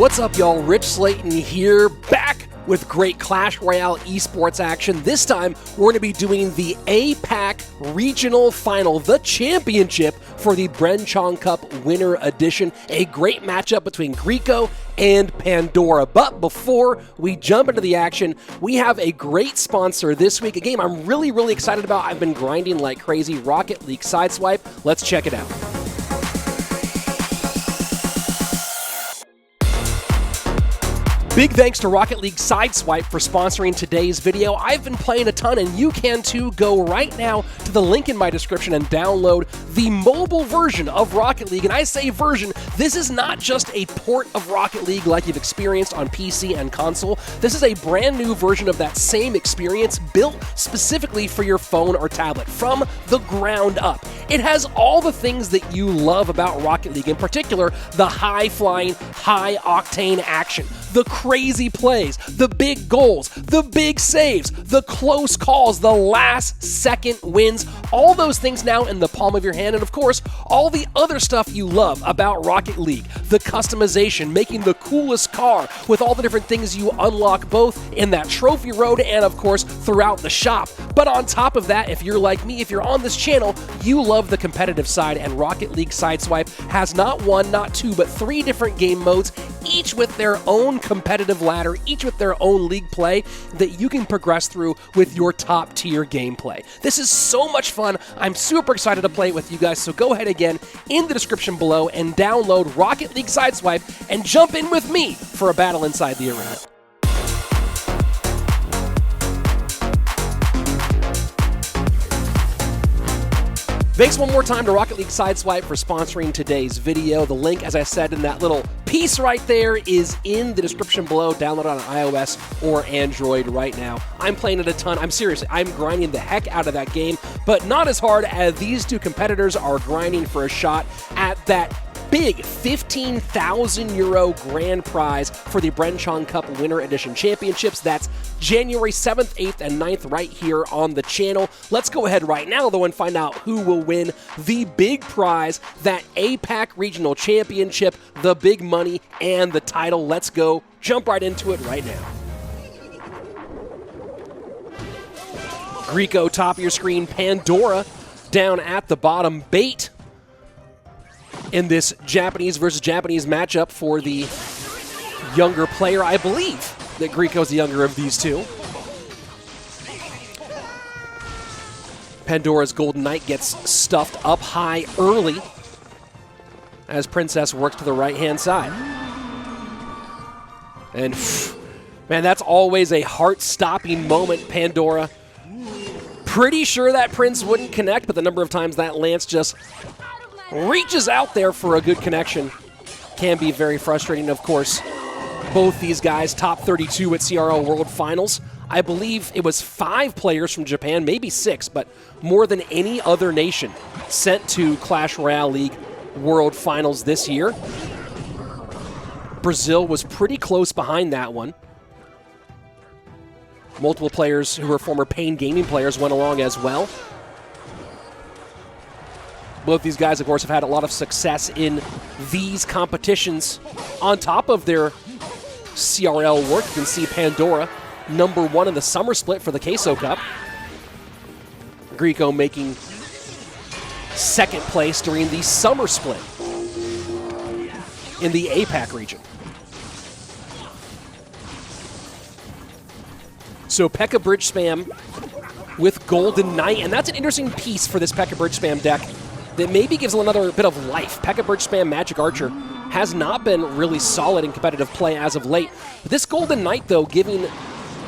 What's up, y'all? Rich Slayton here, back with great Clash Royale esports action. This time, we're going to be doing the APAC Regional Final, the championship for the Bernard Chong Cup Winter Edition. A great matchup between Griko and Pandora. But before we jump into the action, we have a great sponsor this week, a game I'm really excited about. I've been grinding like crazy, Rocket League Sideswipe. Let's check it out. Big thanks to Rocket League Sideswipe for sponsoring today's video. I've been playing a ton, and you can too. Go right now to the link in my description and download the mobile version of Rocket League. And I say version, this is not just a port of Rocket League like you've experienced on PC and console. This is a brand new version of that same experience built specifically for your phone or tablet from the ground up. It has all the things that you love about Rocket League, in particular, the high-flying, high-octane action, the crazy plays, the big goals, the big saves, the close calls, the last-second wins, all those things now in the palm of your hand, and of course, all the other stuff you love about Rocket League, the customization, making the coolest car with all the different things you unlock both in that trophy road and, of course, throughout the shop. But on top of that, if you're like me, if you're on this channel, you love the competitive side, and Rocket League Sideswipe has not one, not two, but 3 different game modes, each with their own competitive ladder, each with their own league play that you can progress through with your top tier gameplay. This is so much fun. I'm super excited to play it with you guys, so go ahead again in the description below and download Rocket League Sideswipe and jump in with me for a battle inside the arena. Thanks one more time to Rocket League Sideswipe for sponsoring today's video. The link, as I said in that little piece right there, is in the description below. Download it on iOS or Android right now. I'm playing it a ton. I'm serious. I'm grinding the heck out of that game, but not as hard as these two competitors are grinding for a shot at that big €15,000 grand prize for the Bernard Chong Cup Winter Edition Championships. That's January 7th, 8th, and 9th right here on the channel. Let's go ahead right now, though, and find out who will win the big prize, that APAC Regional Championship, the big money, and the title. Let's go. Jump right into it right now. Griko, top of your screen. Pandora down at the bottom. Bait in this Japanese versus Japanese matchup for the younger player. I believe that Griko's the younger of these two. Pandora's Golden Knight gets stuffed up high early as Princess works to the right-hand side. And, man, that's always a heart-stopping moment, Pandora. Pretty sure that Prince wouldn't connect, but the number of times that Lance just reaches out there for a good connection can be very frustrating. Of course, both these guys top 32 at CRL World Finals. I believe it was 5 players from Japan, maybe 6, but more than any other nation sent to Clash Royale League World Finals this year. Brazil was pretty close behind that one. Multiple players who were former Pain Gaming players went along as well. Both these guys, of course, have had a lot of success in these competitions. On top of their CRL work, you can see Pandora, #1 in the summer split for the Queso Cup. Griko making 2nd place during the summer split in the APAC region. So P.E.K.K.A Bridge Spam with Golden Knight, and that's an interesting piece for this P.E.K.K.A Bridge Spam deck that maybe gives another bit of life. P.E.K.K.A Bridge Spam Magic Archer has not been really solid in competitive play as of late. This Golden Knight, though, giving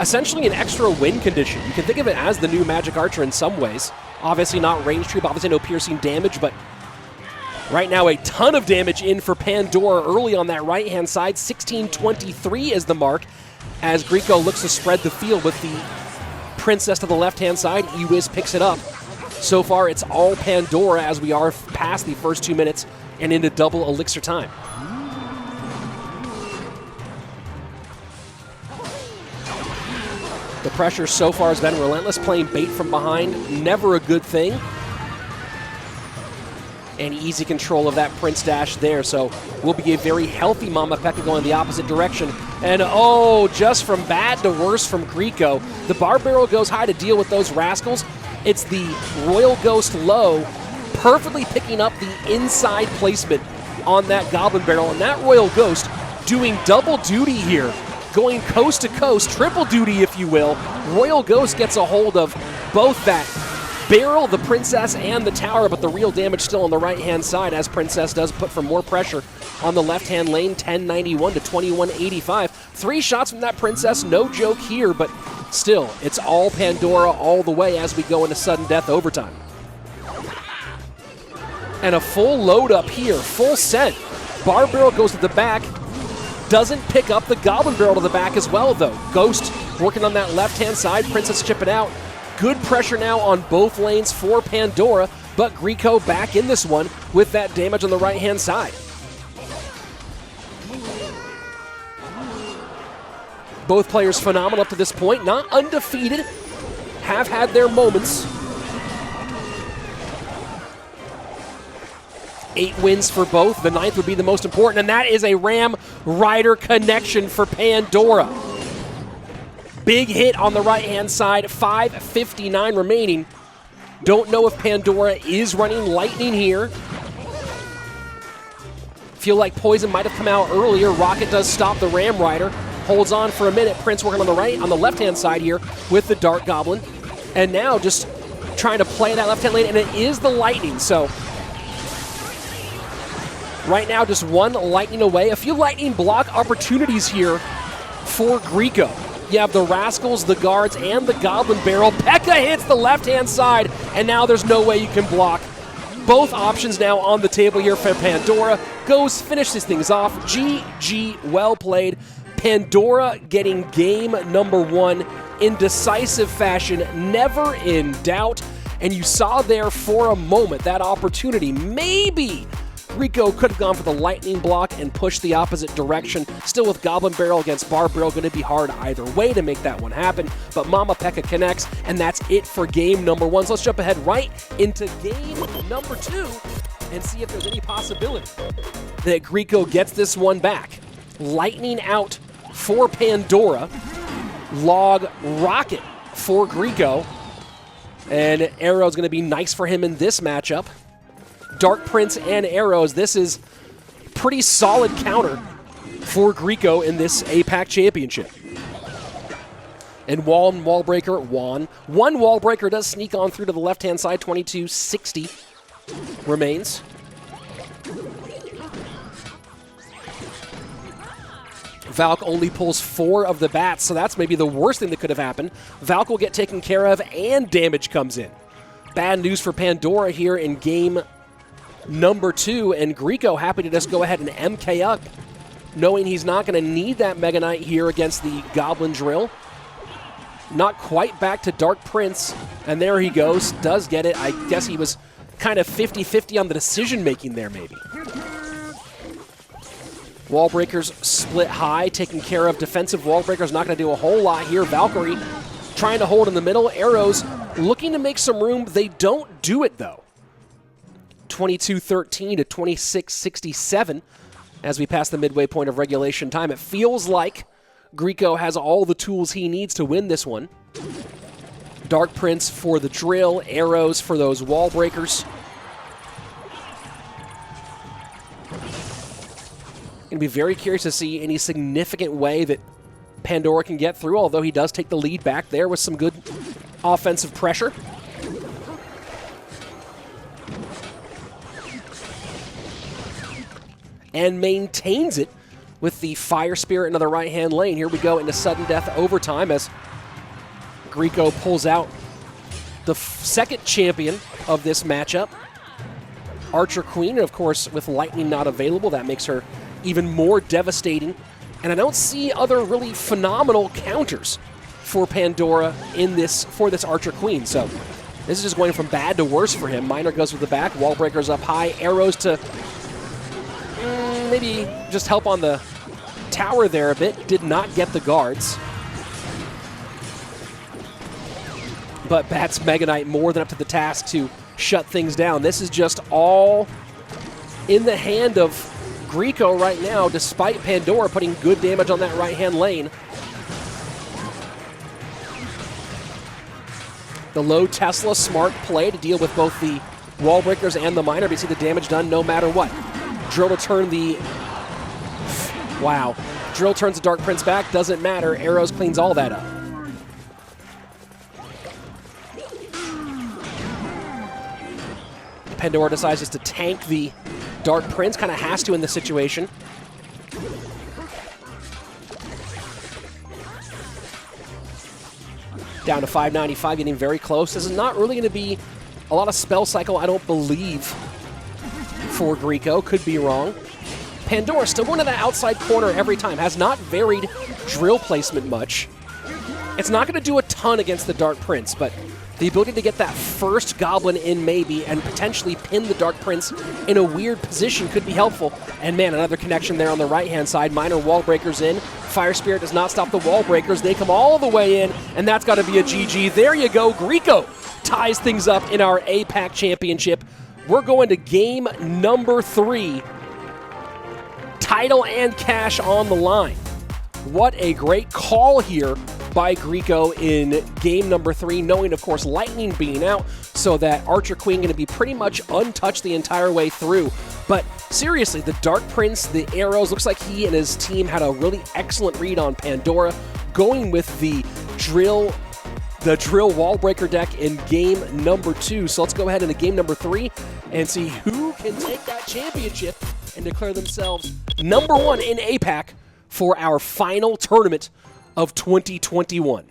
essentially an extra win condition. You can think of it as the new Magic Archer in some ways. Obviously not range trip, obviously no piercing damage, but right now a ton of damage in for Pandora early on that right-hand side. 1623 is the mark as Griko looks to spread the field with the Princess to the left-hand side. Ewiz picks it up. So far, it's all Pandora as we are past the first 2 minutes and into double elixir time. The pressure so far has been relentless, playing bait from behind, never a good thing. and easy control of that Prince dash there. So will be a very healthy Mama Pekka going the opposite direction. And oh, just from bad to worse from Griko. The bar barrel goes high to deal with those rascals. It's the Royal Ghost low, perfectly picking up the inside placement on that Goblin Barrel. And that Royal Ghost doing double duty here, going coast to coast, triple duty if you will. Royal Ghost gets a hold of both that barrel, the Princess, and the tower, but the real damage still on the right-hand side as Princess does put for more pressure on the left-hand lane, 1091 to 2185. 3 shots from that Princess, no joke here, but still, it's all Pandora all the way as we go into sudden death overtime. And a full load up here, full send. Bar Barrel goes to the back, doesn't pick up the Goblin Barrel to the back as well, though. Ghost working on that left-hand side, Princess chipping out. Good pressure now on both lanes for Pandora, but Griko back in this one with that damage on the right-hand side. Both players phenomenal up to this point, not undefeated, have had their moments. 8 wins for both, the 9th would be the most important, and that is a Ram Rider connection for Pandora. Big hit on the right-hand side, 5:59 remaining. Don't know if Pandora is running Lightning here. Feel like Poison might have come out earlier. Rocket does stop the Ram Rider. Holds on for a minute. Prince working on the left-hand side here with the Dark Goblin. And now just trying to play that left-hand lane, and it is the Lightning. So right now just one Lightning away. A few Lightning block opportunities here for Griko. You have the Rascals, the Guards, and the Goblin Barrel. Pekka hits the left-hand side, and now there's no way you can block. Both options now on the table here for Pandora. Goes, finishes things off. GG, well played. Pandora getting game number 1 in decisive fashion, never in doubt. And you saw there for a moment that opportunity. Maybe Griko could have gone for the Lightning block and pushed the opposite direction. Still with Goblin Barrel against Bar Barrel, going to be hard either way to make that one happen. But Mama Pekka connects, and that's it for game number 1. So let's jump ahead right into game number 2 and see if there's any possibility that Griko gets this one back. Lightning out for Pandora. Log Rocket for Griko. And Arrow's going to be nice for him in this matchup. Dark Prince and Arrows, this is pretty solid counter for Griko in this APAC championship. And one wall breaker does sneak on through to the left-hand side, 2260 remains. Valk only pulls 4 of the bats, so that's maybe the worst thing that could have happened. Valk will get taken care of, and damage comes in. Bad news for Pandora here in game number 2, and Griko happy to just go ahead and MK up, knowing he's not going to need that Mega Knight here against the Goblin Drill. Not quite back to Dark Prince, and there he goes. Does get it. I guess he was kind of 50-50 on the decision-making there, maybe. Wall breakers split high, taking care of defensive wall breakers. Not going to do a whole lot here. Valkyrie trying to hold in the middle. Arrows looking to make some room. They don't do it, though. 22-13 to 26-67 as we pass the midway point of regulation time. It feels like Griko has all the tools he needs to win this one. Dark Prince for the drill, Arrows for those wall breakers. Going to be very curious to see any significant way that Pandora can get through, although he does take the lead back there with some good offensive pressure. And maintains it with the Fire Spirit into the right-hand lane. Here we go into sudden death overtime as Griko pulls out the second champion of this matchup, Archer Queen. And of course, with Lightning not available, that makes her even more devastating. And I don't see other really phenomenal counters for Pandora in this Archer Queen. So this is just going from bad to worse for him. Miner goes with the back, wall breakers up high, Arrows to maybe just help on the tower there a bit. Did not get the guards. But Bat's Mega Knight more than up to the task to shut things down. This is just all in the hand of Griko right now, despite Pandora putting good damage on that right-hand lane. The low Tesla, smart play to deal with both the wall breakers and the miner, but you see the damage done no matter what. Drill to turn the... Wow. Drill turns the Dark Prince back, doesn't matter. Arrows cleans all that up. Pandora decides just to tank the Dark Prince, kind of has to in this situation. Down to 595, getting very close. This is not really going to be a lot of spell cycle, I don't believe, for Griko. Could be wrong. Pandora still going to that outside corner every time. Has not varied drill placement much. It's not going to do a ton against the Dark Prince, but the ability to get that first Goblin in maybe and potentially pin the Dark Prince in a weird position could be helpful. And man, another connection there on the right-hand side. Minor wall breakers in. Fire Spirit does not stop the wall breakers. They come all the way in, and that's got to be a GG. There you go. Griko ties things up in our APAC championship. We're going to game number 3. Title and cash on the line. What a great call here by Griko in game number 3, knowing, of course, Lightning being out, so that Archer Queen going to be pretty much untouched the entire way through. But seriously, the Dark Prince, the arrows, looks like he and his team had a really excellent read on Pandora, going with the drill wall breaker deck in game number 2. So let's go ahead into game number 3 and see who can take that championship and declare themselves number 1 in APAC for our final tournament of 2021.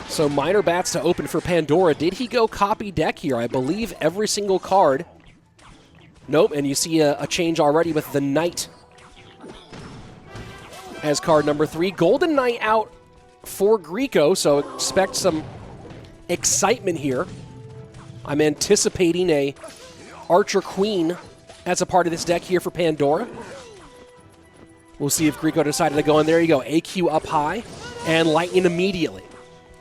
So minor bats to open for Pandora. Did he go copy deck here? I believe every single card. Nope, and you see a change already with the Knight as card number 3. Golden Knight out for Griko, so expect some excitement here. I'm anticipating a Archer Queen as a part of this deck here for Pandora. We'll see if Griko decided to go in. There you go, AQ up high and Lightning immediately.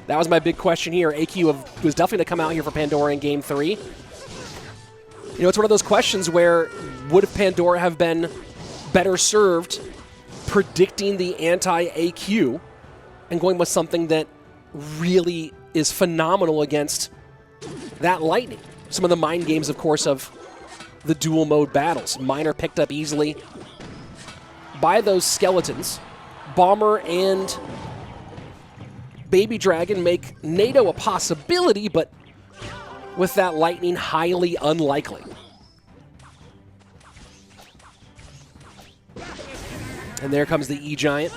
That was my big question here. AQ was definitely to come out here for Pandora in game 3. You know, it's one of those questions where would Pandora have been better served predicting the anti-AQ and going with something that really is phenomenal against that Lightning? Some of the mind games, of course, of the dual mode battles. Miner picked up easily by those skeletons. Bomber and Baby Dragon make NATO a possibility, but with that Lightning, highly unlikely. And there comes the E-Giant.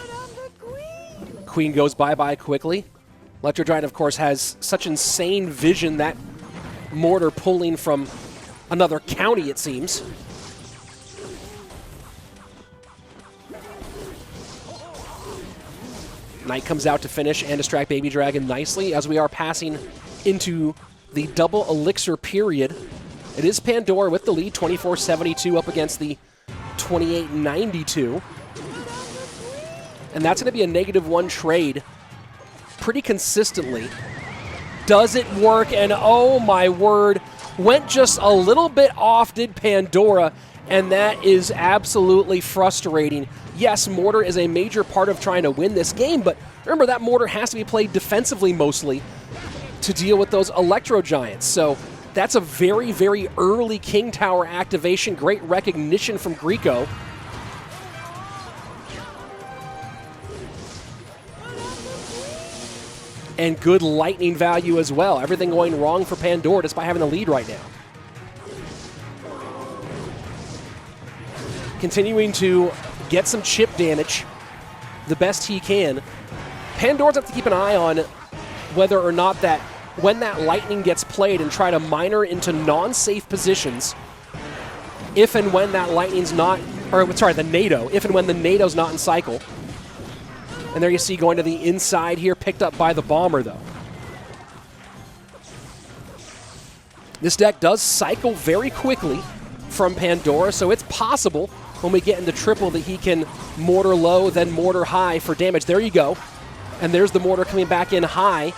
Queen goes bye-bye quickly. Electro Giant, of course, has such insane vision, that mortar pulling from another county, it seems. Knight comes out to finish and distract Baby Dragon nicely as we are passing into the double elixir period. It is Pandora with the lead, 24-72 up against the 28-92. And that's going to be a -1 trade pretty consistently. Does it work? And oh my word, went just a little bit off, did Pandora, and that is absolutely frustrating. Yes, mortar is a major part of trying to win this game, but remember that mortar has to be played defensively mostly to deal with those Electro Giants. So that's a very, very early King Tower activation. Great recognition from Griko. And good Lightning value as well. Everything going wrong for Pandora despite having the lead right now. Continuing to get some chip damage the best he can. Pandora's have to keep an eye on whether or not that when that Lightning gets played and try to miner into non-safe positions, if and when that Lightning's not, or sorry, the NATO, if and when the NATO's not in cycle. And there you see going to the inside here, picked up by the Bomber, though. This deck does cycle very quickly from Pandora, so it's possible when we get into triple that he can mortar low, then mortar high for damage. There you go. And there's the mortar coming back in high.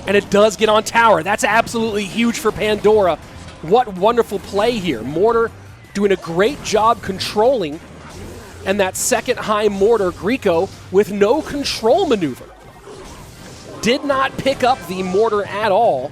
And it does get on tower. That's absolutely huge for Pandora. What wonderful play here. Mortar doing a great job controlling. And that second high mortar, Griko, with no control maneuver. Did not pick up the mortar at all.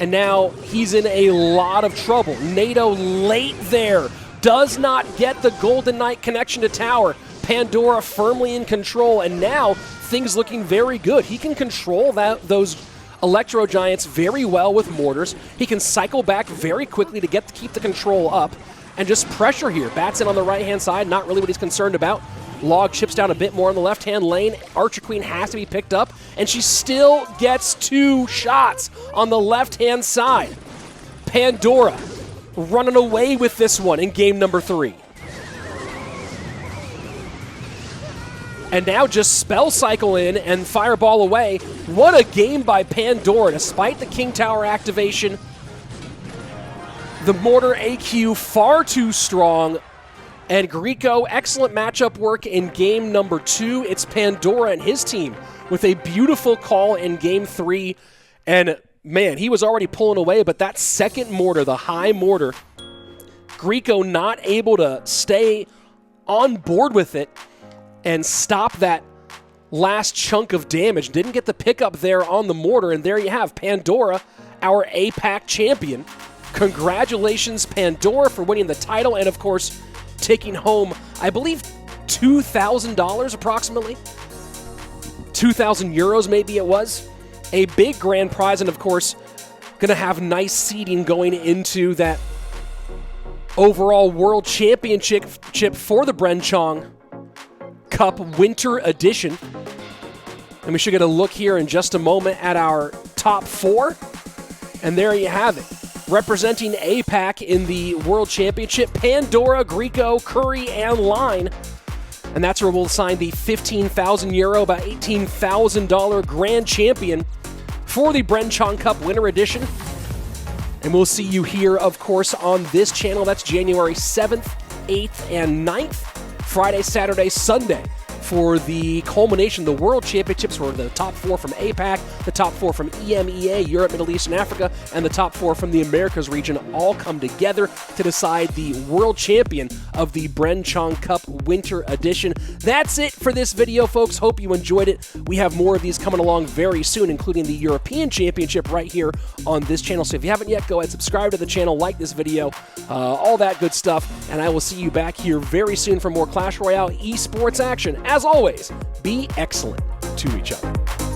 And now he's in a lot of trouble. NATO late there. Does not get the Golden Knight connection to tower. Pandora firmly in control, and now things looking very good. He can control those Electro Giants very well with mortars. He can cycle back very quickly to keep the control up and just pressure here. Bats in on the right-hand side, not really what he's concerned about. Log chips down a bit more on the left-hand lane. Archer Queen has to be picked up, and she still gets 2 shots on the left-hand side. Pandora running away with this one in game number 3. And now just spell cycle in and fireball away. What a game by Pandora, despite the King Tower activation. The mortar AQ far too strong. And Griko, excellent matchup work in game number 2. It's Pandora and his team with a beautiful call in game 3. And man, he was already pulling away, but that second mortar, the high mortar, Griko not able to stay on board with it and stop that last chunk of damage. Didn't get the pickup there on the mortar, and there you have Pandora, our APAC champion. Congratulations, Pandora, for winning the title and, of course, taking home, I believe, $2,000 approximately. 2,000 euros maybe it was. A big grand prize, and of course, going to have nice seeding going into that overall World Championship for the Bernard Chong Cup Winter Edition. And we should get a look here in just a moment at our top 4. And there you have it. Representing APAC in the World Championship, Pandora, Griko, Curry, and Line. And that's where we'll assign the 15,000 euro, about $18,000 grand champion for the Bernard Chong Cup Winter Edition. And we'll see you here, of course, on this channel. That's January 7th, 8th, and 9th. Friday, Saturday, Sunday for the culmination, the World Championships, where the top 4 from APAC, the top 4 from EMEA, Europe, Middle East, and Africa, and the top 4 from the Americas region all come together to decide the world champion of the Bernard Chong Cup Winter Edition. That's it for this video, folks. Hope you enjoyed it. We have more of these coming along very soon, including the European Championship right here on this channel. So if you haven't yet, go ahead, subscribe to the channel, like this video, all that good stuff, and I will see you back here very soon for more Clash Royale esports action. As always, be excellent to each other.